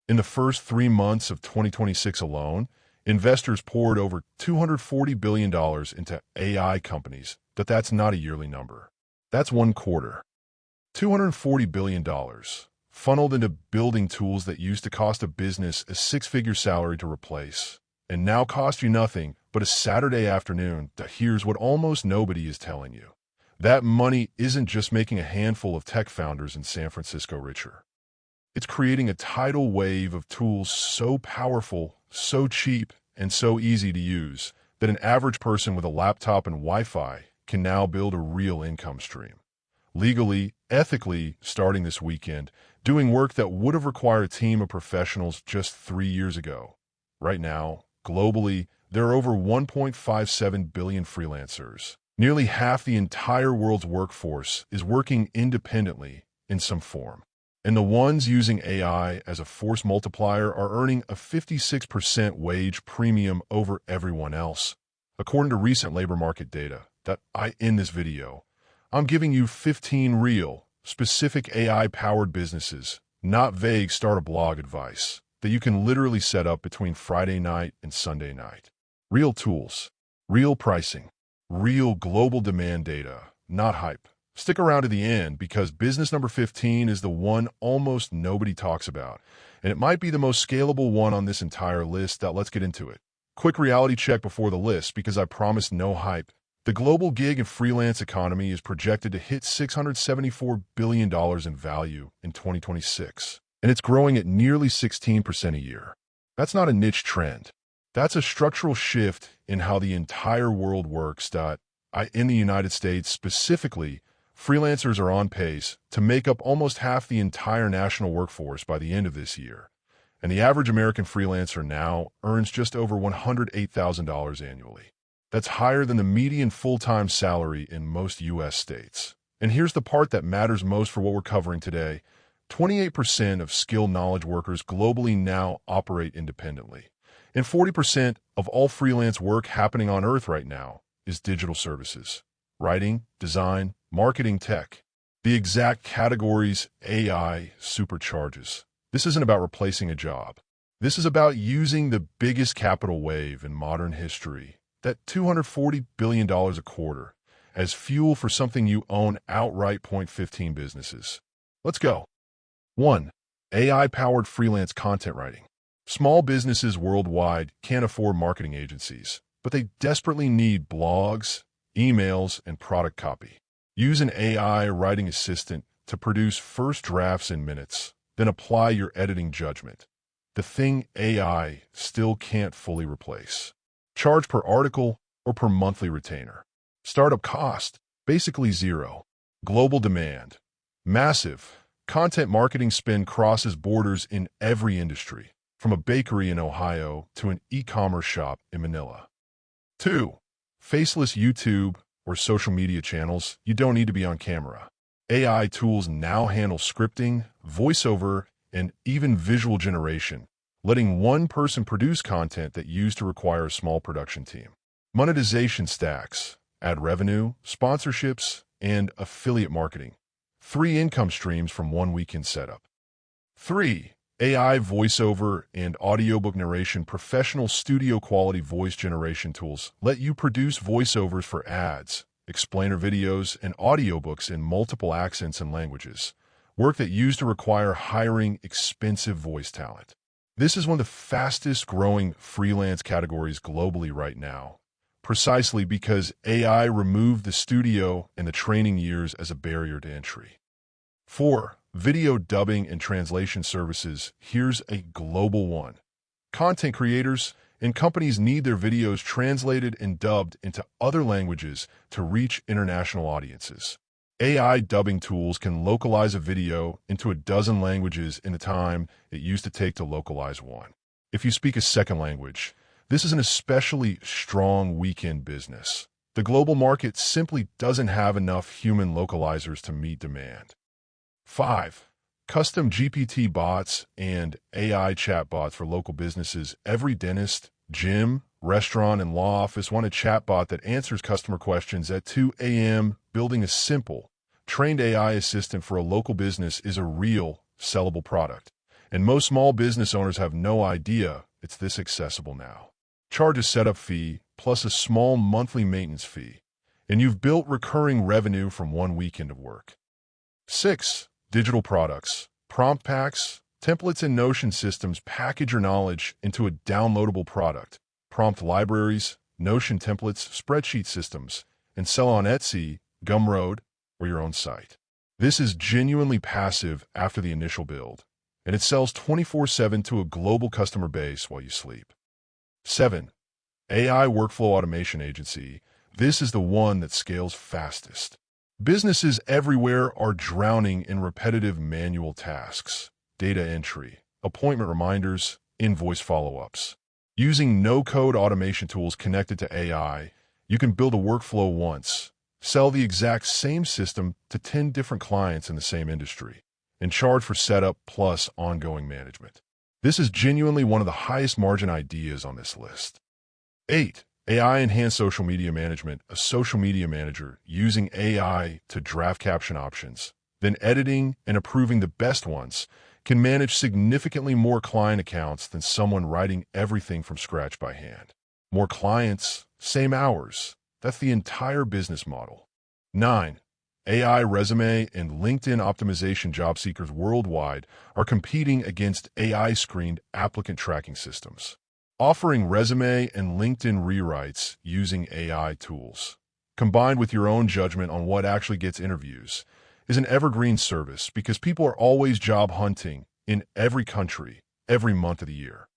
In the first 3 months of 2026 alone, investors poured over $240 billion into AI companies. That's not a yearly number. That's one quarter. $240 billion funneled into building tools that used to cost a business a six-figure salary to replace, and now cost you nothing but a Saturday afternoon. Here's what almost nobody is telling you. That money isn't just making a handful of tech founders in San Francisco richer. It's creating a tidal wave of tools so powerful, so cheap, and so easy to use that an average person with a laptop and Wi-Fi can now build a real income stream. Legally, ethically, starting this weekend, doing work that would have required a team of professionals just 3 years ago. Right now, globally, there are over 1.57 billion freelancers. Nearly half the entire world's workforce is working independently in some form. And the ones using AI as a force multiplier are earning a 56% wage premium over everyone else. According to recent labor market data in this video, I'm giving you 15 real, specific AI-powered businesses, not vague start a blog advice, that you can literally set up between Friday night and Sunday night. Real tools, real pricing, real global demand data, not hype. Stick around to the end because business number 15 is the one almost nobody talks about, and it might be the most scalable one on this entire list. Let's get into it. Quick reality check before the list because I promise no hype. The global gig and freelance economy is projected to hit $674 billion in value in 2026, and it's growing at nearly 16% a year. That's not a niche trend. That's a structural shift in how the entire world works. In the United States specifically, freelancers are on pace to make up almost half the entire national workforce by the end of this year, and the average American freelancer now earns just over $108,000 annually. That's higher than the median full-time salary in most U.S. states. And here's the part that matters most for what we're covering today. 28% of skilled knowledge workers globally now operate independently, and 40% of all freelance work happening on Earth right now is digital services. Writing, design, marketing, tech. The exact categories AI supercharges. This isn't about replacing a job. This is about using the biggest capital wave in modern history, that $240 billion a quarter, as fuel for something you own outright. 15 businesses. Let's go. 1. AI-powered freelance content writing. Small businesses worldwide can't afford marketing agencies, but they desperately need blogs, emails, and product copy. Use an AI writing assistant to produce first drafts in minutes, then apply your editing judgment. The thing AI still can't fully replace. Charge per article or per monthly retainer. Startup cost, basically zero. Global demand, massive. Content marketing spend crosses borders in every industry, from a bakery in Ohio to an e-commerce shop in Manila. 2. Faceless YouTube or social media channels. You don't need to be on camera. AI tools now handle scripting, voiceover, and even visual generation, letting one person produce content that used to require a small production team. Monetization stacks, ad revenue, sponsorships, and affiliate marketing. 3 income streams from one weekend setup. 3. AI voiceover and audiobook narration. Professional studio-quality voice generation tools let you produce voiceovers for ads, explainer videos, and audiobooks in multiple accents and languages, work that used to require hiring expensive voice talent. This is one of the fastest-growing freelance categories globally right now, precisely because AI removed the studio and the training years as a barrier to entry. 4. Video dubbing and translation services. Here's a global one. Content creators and companies need their videos translated and dubbed into other languages to reach international audiences. AI dubbing tools can localize a video into a dozen languages in the time it used to take to localize one. If you speak a second language, this is an especially strong weekend business. The global market simply doesn't have enough human localizers to meet demand. 5. Custom GPT bots and AI chatbots for local businesses. Every dentist, gym, restaurant, and law office want a chatbot that answers customer questions at 2 a.m. Building a simple, trained AI assistant for a local business is a real, sellable product. And most small business owners have no idea it's this accessible now. Charge a setup fee plus a small monthly maintenance fee, and you've built recurring revenue from one weekend of work. 6. Digital products, prompt packs, templates, and Notion systems package your knowledge into a downloadable product. Prompt libraries, Notion templates, spreadsheet systems, and sell on Etsy, Gumroad, or your own site. This is genuinely passive after the initial build, and it sells 24/7 to a global customer base while you sleep. 7. AI Workflow Automation Agency. This is the one that scales fastest. Businesses everywhere are drowning in repetitive manual tasks, data entry, appointment reminders, invoice follow-ups. Using no-code automation tools connected to AI, you can build a workflow once, sell the exact same system to 10 different clients in the same industry, and charge for setup plus ongoing management. This is genuinely one of the highest margin ideas on this list. 8. AI-enhanced social media management, a social media manager using AI to draft caption options, then editing and approving the best ones, can manage significantly more client accounts than someone writing everything from scratch by hand. More clients, same hours. That's the entire business model. 9. AI resume and LinkedIn optimization. Job seekers worldwide are competing against AI-screened applicant tracking systems, offering resume and LinkedIn rewrites using AI tools, combined with your own judgment on what actually gets interviews, is an evergreen service because people are always job hunting in every country, every month of the year.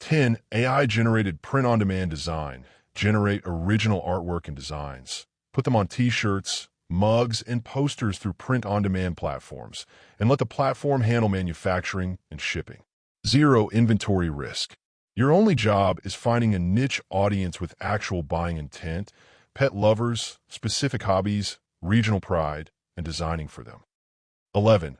10. AI-generated print-on-demand design. Generate original artwork and designs. Put them on t-shirts, mugs, and posters through print-on-demand platforms, and let the platform handle manufacturing and shipping. 0. Inventory risk. Your only job is finding a niche audience with actual buying intent, pet lovers, specific hobbies, regional pride, and designing for them. 11.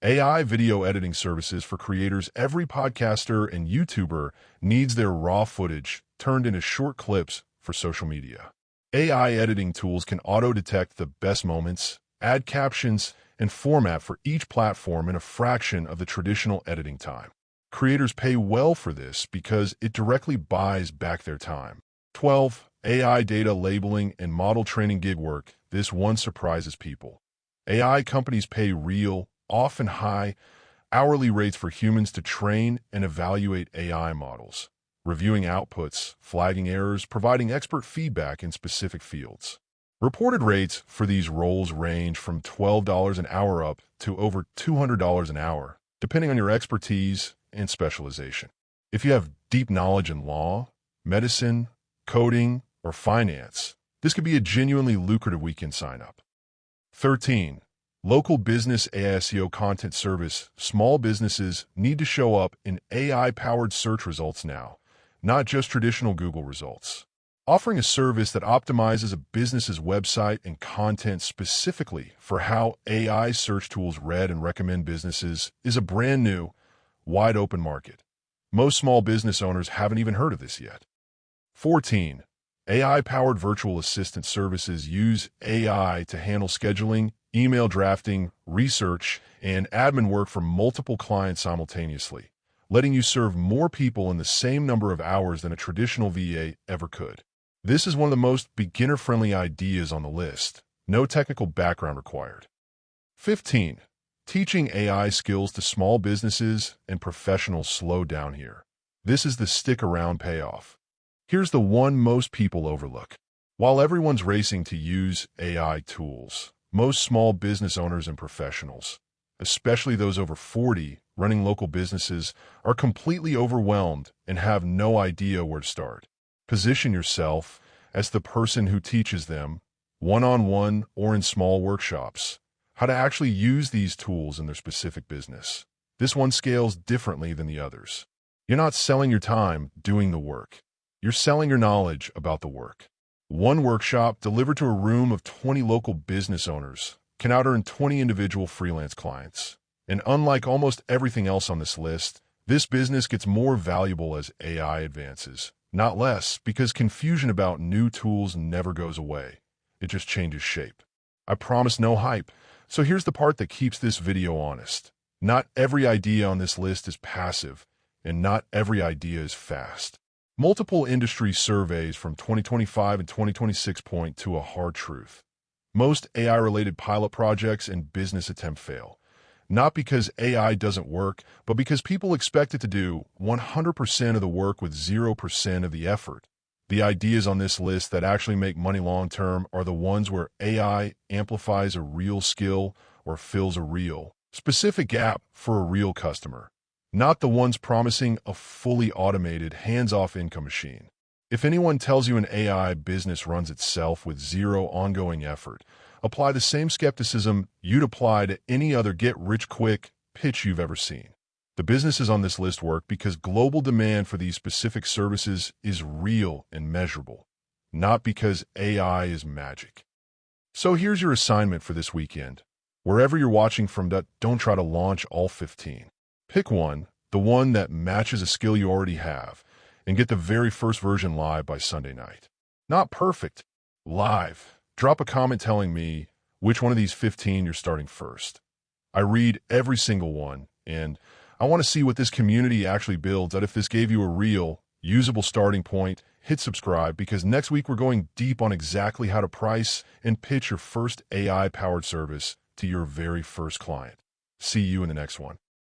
AI video editing services for creators. Every podcaster and YouTuber needs their raw footage turned into short clips for social media. AI editing tools can auto-detect the best moments, add captions, and format for each platform in a fraction of the traditional editing time. Creators pay well for this because it directly buys back their time. 12. AI data labeling and model training. Gig work. This one surprises people. AI companies pay real, often high, hourly rates for humans to train and evaluate AI models, reviewing outputs, flagging errors, providing expert feedback in specific fields. Reported rates for these roles range from $12 an hour up to over $200 an hour, depending on your expertise and specialization. If you have deep knowledge in law, medicine, coding, or finance, this could be a genuinely lucrative weekend sign-up. 13. Local business AI SEO content service. Small businesses need to show up in AI-powered search results now, not just traditional Google results. Offering a service that optimizes a business's website and content specifically for how AI search tools read and recommend businesses is a brand new, wide-open market. Most small business owners haven't even heard of this yet. 14. AI-powered virtual assistant services use AI to handle scheduling, email drafting, research, and admin work for multiple clients simultaneously, letting you serve more people in the same number of hours than a traditional VA ever could. This is one of the most beginner-friendly ideas on the list. No technical background required. 15. Teaching AI skills to small businesses and professionals. Slow down here. This is the stick-around payoff. Here's the one most people overlook. While everyone's racing to use AI tools, most small business owners and professionals, especially those over 40 running local businesses, are completely overwhelmed and have no idea where to start. Position yourself as the person who teaches them, one-on-one or in small workshops, how to actually use these tools in their specific business. This one scales differently than the others. You're not selling your time doing the work. You're selling your knowledge about the work. One workshop delivered to a room of 20 local business owners can out-earn 20 individual freelance clients. And unlike almost everything else on this list, this business gets more valuable as AI advances, not less, because confusion about new tools never goes away. It just changes shape. I promise no hype, so here's the part that keeps this video honest. Not every idea on this list is passive, and not every idea is fast. Multiple industry surveys from 2025 and 2026 point to a hard truth. Most AI-related pilot projects and business attempts fail. Not because AI doesn't work, but because people expect it to do 100% of the work with 0% of the effort. The ideas on this list that actually make money long-term are the ones where AI amplifies a real skill or fills a real, specific gap for a real customer, not the ones promising a fully automated, hands-off income machine. If anyone tells you an AI business runs itself with zero ongoing effort, apply the same skepticism you'd apply to any other get-rich-quick pitch you've ever seen. The businesses on this list work because global demand for these specific services is real and measurable, not because AI is magic. So here's your assignment for this weekend. Wherever you're watching from, don't try to launch all 15. Pick one, the one that matches a skill you already have, and get the very first version live by Sunday night. Not perfect, live. Drop a comment telling me which one of these 15 you're starting first. I read every single one, and I want to see what this community actually builds. That if this gave you a real, usable starting point, hit subscribe, because next week we're going deep on exactly how to price and pitch your first AI-powered service to your very first client. See you in the next one.